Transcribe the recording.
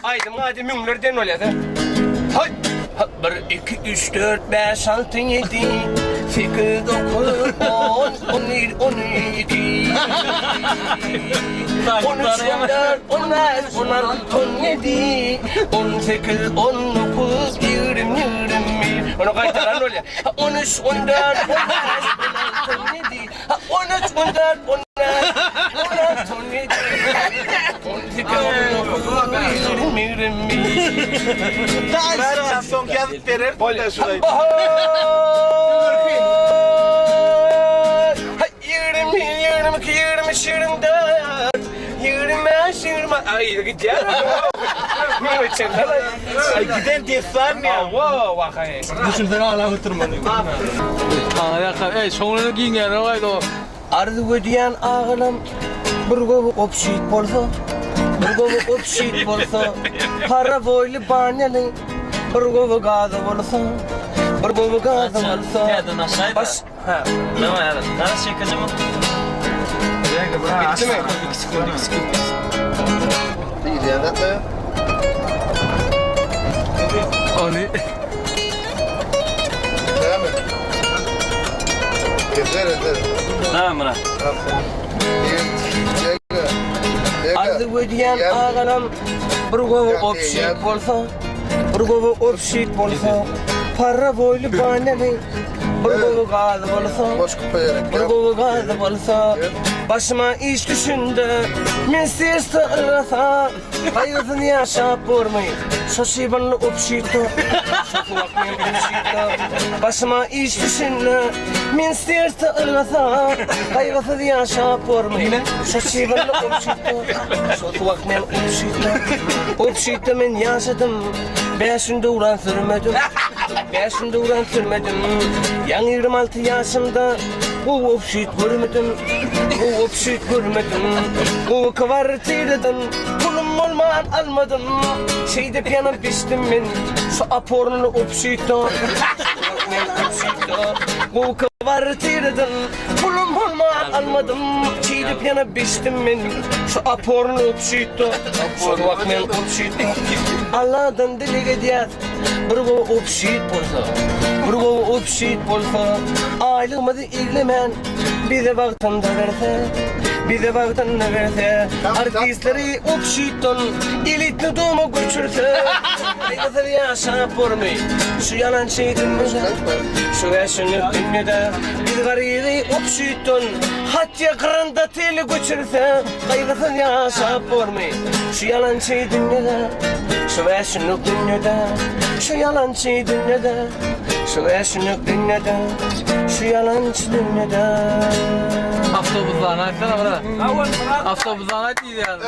aydım hadi münlerden oluyor. Hay. 1, 2, 3, 4, 5, 6, 7, 8, 9, 10, 11, 12, 13, 14, 15, 16, 17, 18, 19, 20, 21. Onu kaytaran oluyor. 13, 14, 15, 16, 17, 13, 14, 15, 16, 17, 18, 19, 20, 21. Ben son kez verir. Olha, şurayı. 20, 22, 23, 24, 25, 20. Ay, gidiyor. Ay giden destan ya. Wow, vakay. Düşünsene hala oturmanı. şoňuny giňen gaýdy. Ardı ödeyen ağlam, bir gobu opşit bolsa, bir gobu opşit bolsa, para boylu banyalı, bir gobu gazı bolsa, bir gobu gazı bolsa. Nereden aşağıda? Baş, ha. Ne var ya? Nerede çekeceğim o? Bitti mi? Ony Tamam Murat. Ardı ödeyen ağlam, bir gobu opşit bolsa, bir gobu opşit bolsa, para boylu banyalı, bir gobu gazı bolsa. Bir gobu gazı bolsa, başıma iş düşündü, men sesli ırasa, kaygısını yaşap görmeyin, şaşıbanlı opşito, şaşı vakmen opşito. Başıma iş düşündü, men sesli ırasa, kaygısını yaşap görmeyin, şaşıbanlı opşito, şaşı vakmen opşito. Opşito men yaşadım, beşinde uğran sürmedim, beşinde uğran sürmedim. Yani 26 yaşımda bu opşit görmedim, bu opşit görmedim. Bu kvartiradan pulum olmayan almadım. Şeyde piyano piştim ben, şu apornlu opşito. Bu kvartiradan pulum olmayan almadım. Şeyde piyano piştim ben, şu apornlu opşito. Şu vakmen opşito. Allah'dan dili gidiyat, bir bu opşit bolsa, bir bu opşit bolsa. Aylığımızı ilgilemen, bize vaktinde verse, bize vaktinde verse. Artistleri opşiton, elitli doğumu göçürse. Kaygısını yaşayıp görmeyin, şu yalan şey dünyada, şu yaşanıp dünyada. Bir garibi opşiton, hatta kırında teli göçürse. Kaygısını yaşayıp görmeyin, şu yalan şey dünyada, şu yaşanıp dünyada. Şu yalancı dünyada, şu yaşanıp dünyada, şu yalancı dünyada. Avtobuslarni aytsana, Murat. Avtobuslarni ayt diýýär.